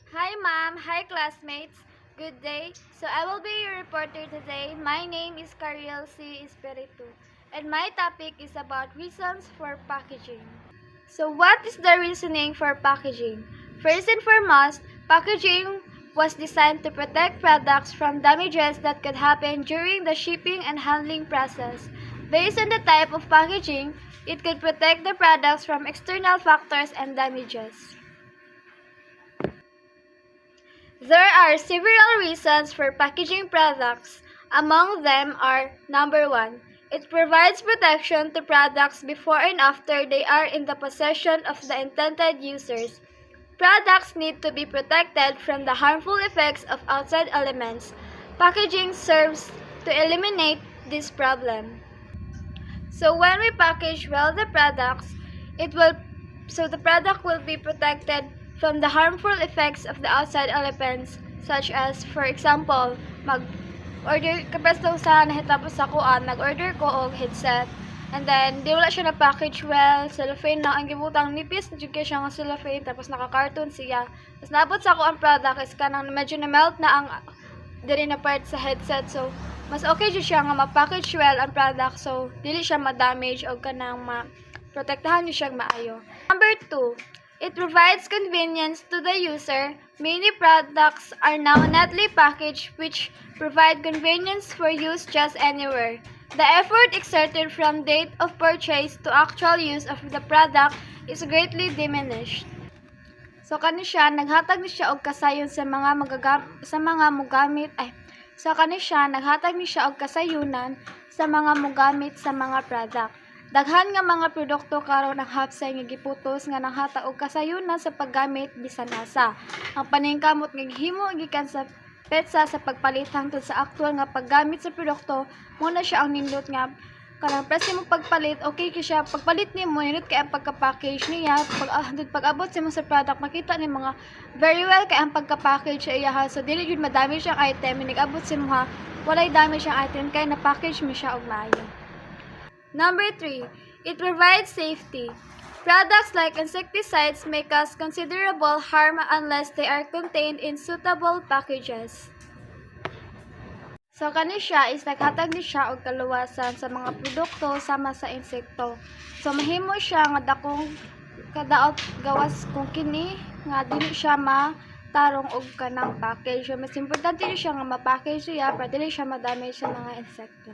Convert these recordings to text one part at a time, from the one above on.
Hi ma'am, hi classmates. Good day. So I will be your reporter today. My name is Cariel C. Espiritu and my topic is about reasons for packaging. So what is the reasoning for packaging? First and foremost, packaging was designed to protect products from damages that could happen during the shipping and handling process. Based on the type of packaging, it could protect the products from external factors and damages. There are several reasons for packaging products. Among them are number 1, it provides protection to products before and after they are in the possession of the intended users. Products need to be protected from the harmful effects of outside elements. Packaging serves to eliminate this problem. So when we package well the products, it will the product will be protected from the harmful effects of the outside elements such as for example, mag-order kapag sa nahitapos sa kuan, nag-order ko og headset and then di wala siya na package well, cellophane lang ang gibutang nipis na jud kay siya nga cellophane tapos naka-carton siya. Tapos naabot sa ako ang product is kanang medyo na melt na ang diri na part sa headset so mas okay jud siya nga ma-package well ang product so dili siya ma-damage o kanang protektahan niyo siya maayo. Number 2, it provides convenience to the user. Many products are now neatly packaged which provide convenience for use just anywhere. The effort exerted from date of purchase to actual use of the product is greatly diminished. So kani siya naghatag ni siya og kasayon sa mga mogamit so kani siya naghatag ni siya og kasayunan sa mga mogamit sa mga product. Daghan nga mga produkto karon ang hapsay nga giputos nga nanghatag og kasayunan sa paggamit bisan asa. Ang paningkamot nga gihimo gikan sa petsa sa pagpalit hangtod sa aktual nga paggamit sa produkto mo na siya ang nindot nga kanang press mo pagpalit okay kay siya pagpalit nimo nindot kay ang pagka-package niya pag-abot sa mo sa product makita ni mga very well kay ang pagka-package sa iya so dili jud madami siyang item nag-abot sa mo ha walay damage siyang item kay na-package mo siya og maayo. Number 3, it provides safety. Products like insecticides may cause considerable harm unless they are contained in suitable packages. So kani siya is naghatag ni siya og kaluwasan sa mga produkto sama sa insekto. So mahimo siya nga dakong kadaot gawas kung kini nga dili siya matarong og kanang package. So mas importante siya nga ma-package siya para dili siya madamage sa mga insekto.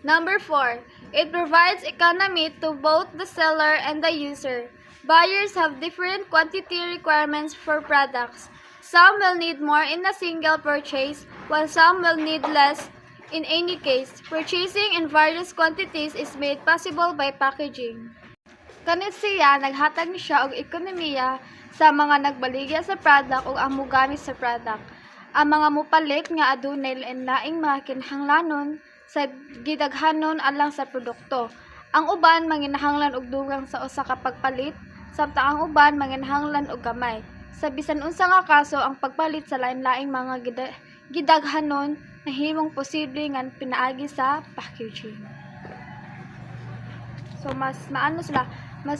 Number 4, it provides economy to both the seller and the user. Buyers have different quantity requirements for products. Some will need more in a single purchase, while some will need less in any case. Purchasing in various quantities is made possible by packaging. Kanit siya, naghatag ni siya og ekonomiya sa mga nagbaligya sa product o ang mogamit sa product. Ang mga mupalit nga adunay laing mga kinahanglanon sa gidaghanon alang sa produkto. Ang uban manginahanglan og dugang sa usa ka pagpalit, samtang ang uban manginahanglan og gamay. Sa bisan unsa nga kaso ang pagpalit sa lain-laing mga gidaghanon nahimong posible nga pinaagi sa packaging. So mas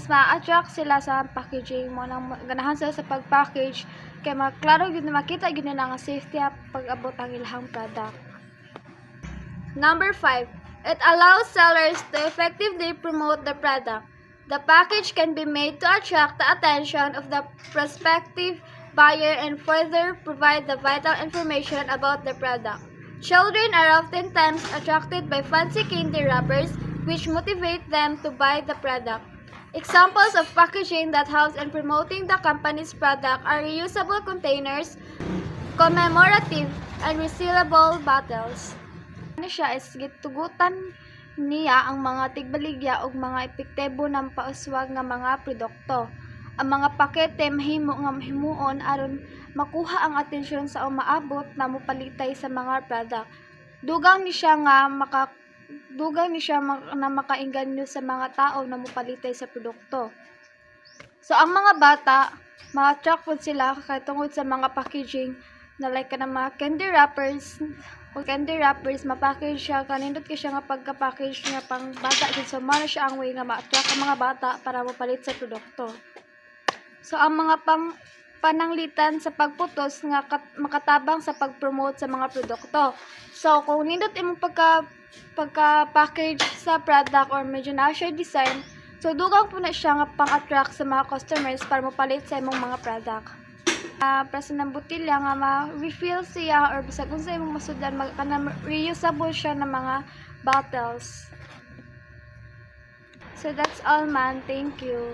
ma-attract sila sa packaging mo nang ganahan sila sa pag-package kay maklaro gyud makita gyud na nga safety pag-abot ang ilahang product. Number 5, it allows sellers to effectively promote the product. The package can be made to attract the attention of the prospective buyer and further provide the vital information about the product. Children are oftentimes attracted by fancy candy wrappers which motivate them to buy the product. Examples of packaging that helps in promoting the company's product are reusable containers, commemorative, and resealable bottles. Ano siya is gitugutan niya ang mga tigbaligya og mga epektibo ng pauswag nga mga produkto. Ang mga pakete mahimuon aron makuha ang atensyon sa umaabot na mopalitay sa mga product. Dugang ni siya na makainganyo sa mga tao na mopalitay sa produkto. So ang mga bata, ma-attract pud sila kay tungod sa mga packaging na like kanang mga candy wrappers ma-package siya kanindot kay siya nga pagka-package niya pang bata gid so mao siya ang way nga ma-attract ang mga bata para mopalit sa produkto. So ang mga pananglitan sa pagputos nga makatabang sa pag-promote sa mga produkto. So, kung nindot imong pagka-package sa product or medyo na siya design, so dugang po na siya nga pang-attract sa mga customers para mopalit sa imong mga product. Para sa nang botilya nga ma-refill siya or bisag unsa imong masudan, reusable siya ng mga bottles. So that's all, man. Thank you.